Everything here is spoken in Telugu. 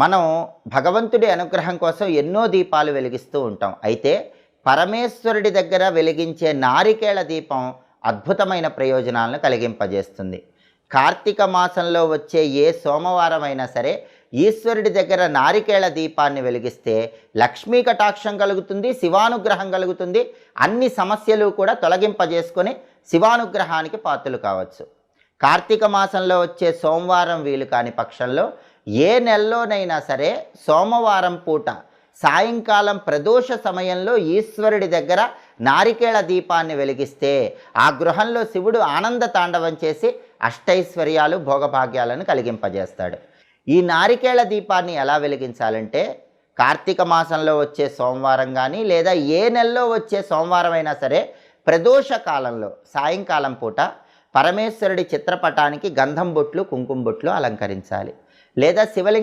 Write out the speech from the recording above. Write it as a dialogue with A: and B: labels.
A: మనం భగవంతుడి అనుగ్రహం కోసం ఎన్నో దీపాలు వెలిగిస్తూ ఉంటాం. అయితే పరమేశ్వరుడి దగ్గర వెలిగించే నారికేళ దీపం అద్భుతమైన ప్రయోజనాలను కలిగింపజేస్తుంది. కార్తీక మాసంలో వచ్చే ఏ సోమవారం అయినా సరే ఈశ్వరుడి దగ్గర నారికేళ దీపాన్ని వెలిగిస్తే లక్ష్మీ కటాక్షం కలుగుతుంది, శివానుగ్రహం కలుగుతుంది. అన్ని సమస్యలు కూడా తొలగింపజేసుకొని శివానుగ్రహానికి పాత్రలు కావచ్చు. కార్తీక మాసంలో వచ్చే సోమవారం వీలు కాని పక్షంలో ఏ నెలలోనైనా సరే సోమవారం పూట సాయంకాలం ప్రదోష సమయంలో ఈశ్వరుడి దగ్గర నారికేళ దీపాన్ని వెలిగిస్తే ఆ గృహంలో శివుడు ఆనంద తాండవం చేసి అష్టైశ్వర్యాలు భోగభాగ్యాలను కలిగింపజేస్తాడు. ఈ నారికేళ దీపాన్ని ఎలా వెలిగించాలంటే కార్తీక మాసంలో వచ్చే సోమవారం కానీ లేదా ఏ నెలలో వచ్చే సోమవారం అయినా సరే ప్రదోష కాలంలో సాయంకాలం పూట పరమేశ్వరుడి చిత్రపటానికి గంధం బొట్లు, కుంకుమ బొట్లు అలంకరించాలి. లేదా శివలింగ